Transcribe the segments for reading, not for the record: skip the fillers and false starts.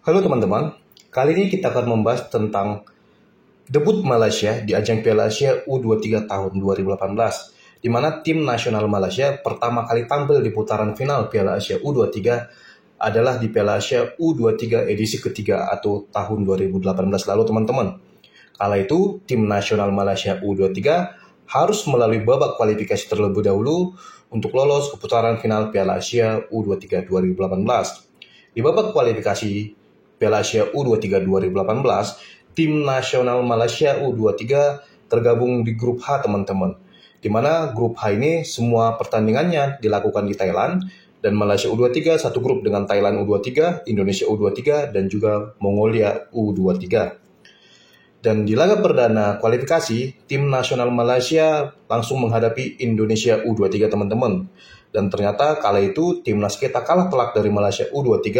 Halo teman-teman, kali ini kita akan membahas tentang debut Malaysia di ajang Piala Asia U23 tahun 2018, di mana tim nasional Malaysia pertama kali tampil di putaran final Piala Asia U23 adalah di Piala Asia U23 edisi ketiga atau tahun 2018 lalu teman-teman. Kala itu, tim nasional Malaysia U23 harus melalui babak kualifikasi terlebih dahulu untuk lolos ke putaran final Piala Asia U23 2018. Di babak kualifikasi Piala Asia U23 2018, tim nasional Malaysia U23 tergabung di grup H teman-teman. Di mana grup H ini semua pertandingannya dilakukan di Thailand, dan Malaysia U23 satu grup dengan Thailand U23, Indonesia U23, dan juga Mongolia U23. Dan di laga perdana kualifikasi, tim nasional Malaysia langsung menghadapi Indonesia U23 teman-teman. Dan ternyata kala itu timnas kita kalah telak dari Malaysia U23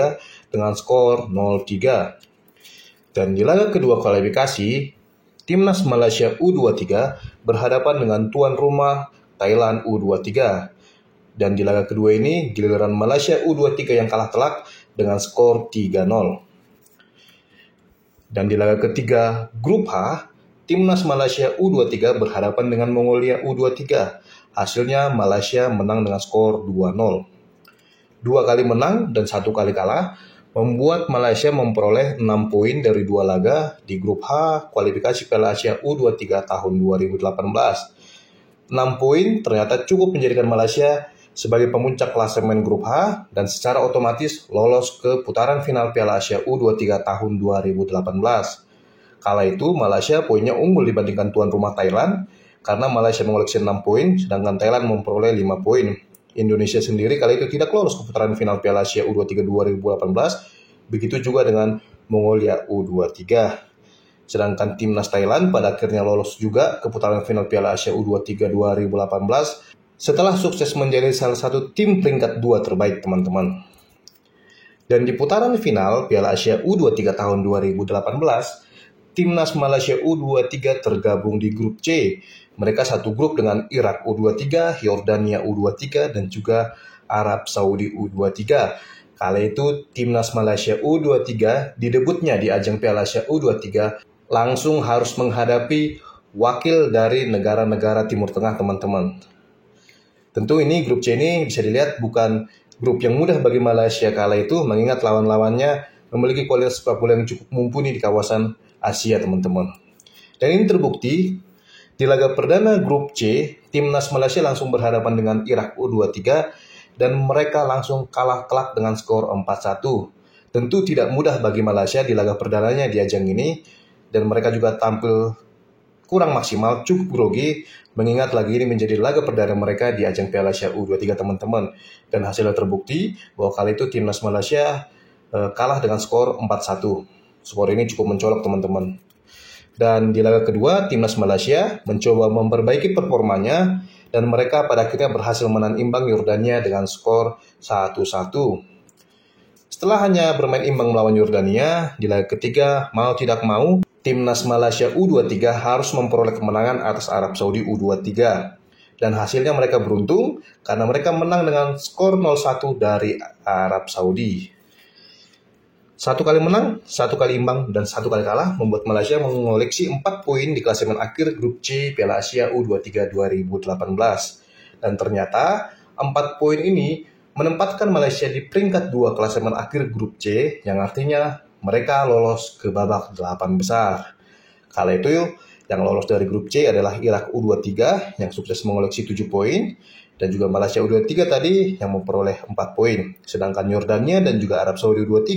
dengan skor 0-3. Dan di laga kedua kualifikasi, timnas Malaysia U23 berhadapan dengan tuan rumah Thailand U23. Dan di laga kedua ini, giliran Malaysia U23 yang kalah telak dengan skor 3-0. Dan di laga ketiga grup H, timnas Malaysia U23 berhadapan dengan Mongolia U23. Hasilnya Malaysia menang dengan skor 2-0. 2 kali menang dan 1 kali kalah membuat Malaysia memperoleh 6 poin dari 2 laga di grup H kualifikasi Piala Asia U23 tahun 2018. 6 poin ternyata cukup menjadikan Malaysia sebagai pemuncak klasemen grup H dan secara otomatis lolos ke putaran final Piala Asia U23 tahun 2018. Kala itu Malaysia poinnya unggul dibandingkan tuan rumah Thailand karena Malaysia mengoleksi 6 poin sedangkan Thailand memperoleh 5 poin. Indonesia sendiri kali itu tidak lolos ke putaran final Piala Asia U23 2018, begitu juga dengan Mongolia U23. Sedangkan timnas Thailand pada akhirnya lolos juga ke putaran final Piala Asia U23 2018 setelah sukses menjadi salah satu tim peringkat 2 terbaik teman-teman. Dan di putaran final Piala Asia U23 tahun 2018, timnas Malaysia U23 tergabung di grup C. Mereka satu grup dengan Irak U23, Yordania U23, dan juga Arab Saudi U23. Kala itu timnas Malaysia U23 di debutnya di ajang Piala Asia U23 langsung harus menghadapi wakil dari negara-negara Timur Tengah teman-teman. Tentu ini grup C ini bisa dilihat bukan grup yang mudah bagi Malaysia kala itu, mengingat lawan-lawannya memiliki kualitas sepak bola yang cukup mumpuni di kawasan Asia teman-teman. Dan ini terbukti di laga perdana grup C, timnas Malaysia langsung berhadapan dengan Irak U23 dan mereka langsung kalah telak dengan skor 4-1. Tentu tidak mudah bagi Malaysia di laga perdananya di ajang ini, dan mereka juga tampil kurang maksimal, cukup grogi, mengingat lagi ini menjadi laga perdana mereka di ajang Piala Asia U23 teman-teman. Dan hasilnya terbukti bahwa kali itu timnas Malaysia kalah dengan skor 4-1. Skor ini cukup mencolok teman-teman. Dan di laga kedua, timnas Malaysia mencoba memperbaiki performanya dan mereka pada akhirnya berhasil menang imbang Yordania dengan skor 1-1. Setelah hanya bermain imbang melawan Yordania, di laga ketiga mau tidak mau timnas Malaysia U23 harus memperoleh kemenangan atas Arab Saudi U23. Dan hasilnya mereka beruntung karena mereka menang dengan skor 0-1 dari Arab Saudi. 1 kali menang, 1 kali imbang, dan 1 kali kalah membuat Malaysia mengoleksi 4 poin di klasemen akhir grup C Piala Asia U23 2018. Dan ternyata 4 poin ini menempatkan Malaysia di peringkat 2 klasemen akhir grup C, yang artinya mereka lolos ke babak 8 besar. Kala itu yang lolos dari grup C adalah Irak U23 yang sukses mengoleksi 7 poin, dan juga Malaysia U23 tadi yang memperoleh 4 poin. Sedangkan Yordania dan juga Arab Saudi U23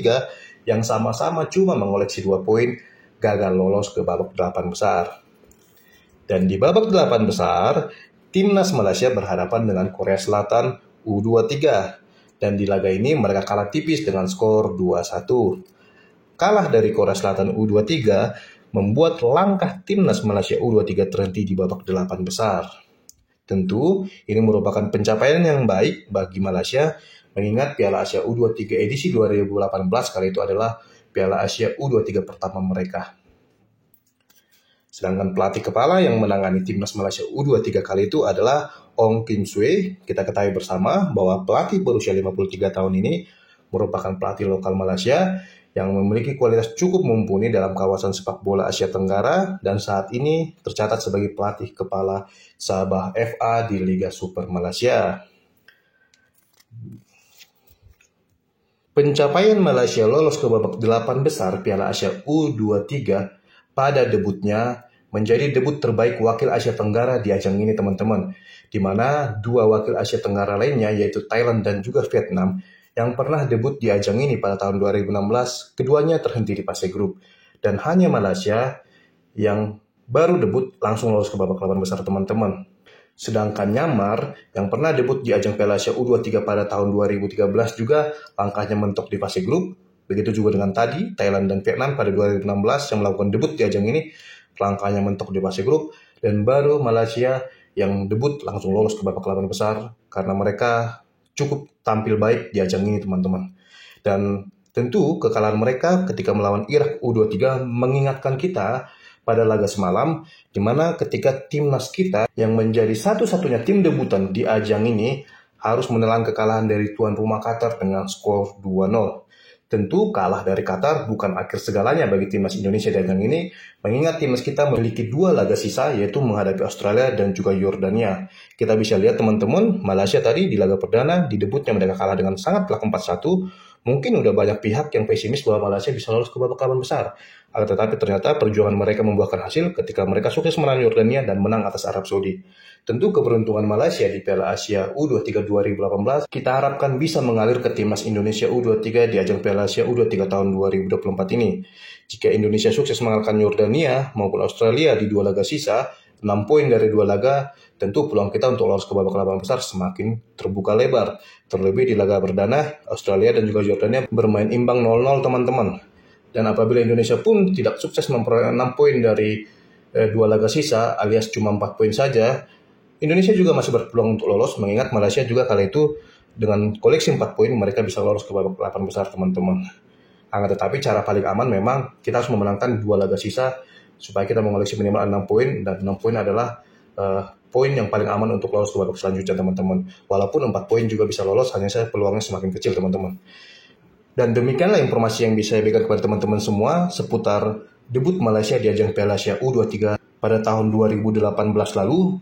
yang sama-sama cuma mengoleksi 2 poin gagal lolos ke babak 8 besar. Dan di babak 8 besar, timnas Malaysia berhadapan dengan Korea Selatan U23. Dan di laga ini mereka kalah tipis dengan skor 2-1. Kalah dari Korea Selatan U23 membuat langkah timnas Malaysia U23 terhenti di babak 8 besar. Tentu ini merupakan pencapaian yang baik bagi Malaysia, mengingat Piala Asia U23 edisi 2018 kali itu adalah Piala Asia U23 pertama mereka. Sedangkan pelatih kepala yang menangani timnas Malaysia U23 kali itu adalah Ong Kim Sue. Kita ketahui bersama bahwa pelatih berusia 53 tahun ini merupakan pelatih lokal Malaysia yang memiliki kualitas cukup mumpuni dalam kawasan sepak bola Asia Tenggara dan saat ini tercatat sebagai pelatih kepala Sabah FA di Liga Super Malaysia. Pencapaian Malaysia lolos ke babak 8 besar Piala Asia U23 pada debutnya menjadi debut terbaik wakil Asia Tenggara di ajang ini teman-teman, di mana dua wakil Asia Tenggara lainnya yaitu Thailand dan juga Vietnam yang pernah debut di ajang ini pada tahun 2016, keduanya terhenti di fase grup. Dan hanya Malaysia yang baru debut langsung lolos ke babak 8 besar teman-teman. Sedangkan Myanmar yang pernah debut di ajang Piala Asia U23 pada tahun 2013 juga langkahnya mentok di fase grup. Begitu juga dengan tadi, Thailand dan Vietnam pada 2016 yang melakukan debut di ajang ini, langkahnya mentok di fase grup. Dan baru Malaysia yang debut langsung lolos ke babak 8 besar karena mereka cukup tampil baik di ajang ini teman-teman. Dan tentu kekalahan mereka ketika melawan Irak U23 mengingatkan kita pada laga semalam, di mana ketika timnas kita yang menjadi satu-satunya tim debutan di ajang ini harus menelan kekalahan dari tuan rumah Qatar dengan skor 2-0. Tentu kalah dari Qatar bukan akhir segalanya bagi timnas Indonesia di ajang ini, mengingat timnas kita memiliki dua laga sisa yaitu menghadapi Australia dan juga Yordania. Kita bisa lihat teman-teman, Malaysia tadi di laga perdana di debutnya mereka kalah dengan sangat telak 4-1. Mungkin udah banyak pihak yang pesimis bahwa Malaysia bisa lolos ke babak 8 besar. Akan tetapi ternyata perjuangan mereka membuahkan hasil ketika mereka sukses menang Yordania dan menang atas Arab Saudi. Tentu keberuntungan Malaysia di Piala Asia U23 2018 kita harapkan bisa mengalir ke timnas Indonesia U23 di ajang Piala Asia U23 tahun 2024 ini. Jika Indonesia sukses mengalahkan Yordania maupun Australia di dua laga sisa, 6 poin dari dua laga, tentu peluang kita untuk lolos ke babak 8 besar semakin terbuka lebar. Terlebih di laga perdana, Australia dan juga Yordania bermain imbang 0-0 teman-teman. Dan apabila Indonesia pun tidak sukses memperoleh 6 poin dari dua laga sisa alias cuma 4 poin saja, Indonesia juga masih berpeluang untuk lolos, mengingat Malaysia juga kala itu dengan koleksi 4 poin mereka bisa lolos ke babak 8 besar teman-teman. Akan tetapi cara paling aman memang kita harus memenangkan dua laga sisa supaya kita mengoleksi minimal 6 poin, dan 6 poin adalah poin yang paling aman untuk lolos ke babak selanjutnya teman-teman. Walaupun 4 poin juga bisa lolos, hanya saja peluangnya semakin kecil teman-teman. Dan demikianlah informasi yang bisa saya berikan kepada teman-teman semua seputar debut Malaysia di ajang Piala Asia U23 pada tahun 2018 lalu.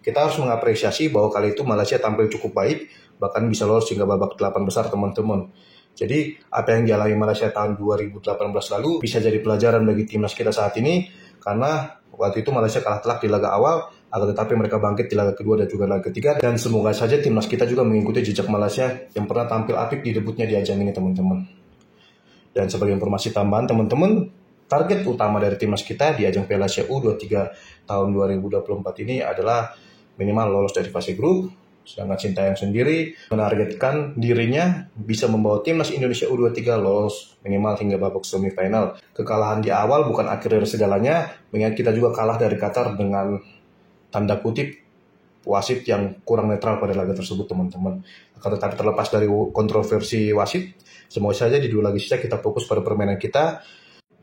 Kita harus mengapresiasi bahwa kali itu Malaysia tampil cukup baik, bahkan bisa lolos hingga babak 8 besar teman-teman. Jadi apa yang dialami Malaysia tahun 2018 lalu bisa jadi pelajaran bagi timnas kita saat ini, karena waktu itu Malaysia kalah telak di laga awal, akan tetapi mereka bangkit di laga kedua dan juga laga ketiga, dan semoga saja timnas kita juga mengikuti jejak Malaysia yang pernah tampil apik di debutnya di ajang ini teman-teman. Dan sebagai informasi tambahan teman-teman, target utama dari timnas kita di ajang Piala Asia U23 tahun 2024 ini adalah minimal lolos dari fase grup. Sedangkan Sintayong sendiri menargetkan dirinya bisa membawa timnas Indonesia U23 lolos minimal hingga babak semifinal. Kekalahan di awal bukan akhir dari segalanya, mengingat kita juga kalah dari Qatar dengan tanda kutip wasit yang kurang netral pada laga tersebut teman-teman. Akan tetapi terlepas dari kontroversi wasit, semoga saja di dua laga sisa kita fokus pada permainan kita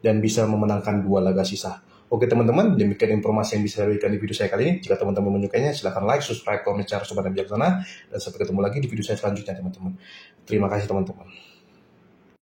dan bisa memenangkan dua laga sisa. Oke teman-teman, demikian informasi yang bisa saya berikan di video saya kali ini. Jika teman-teman menyukainya, silahkan like, subscribe, komen, share, sobat dan bijaksana. Dan sampai ketemu lagi di video saya selanjutnya teman-teman. Terima kasih teman-teman.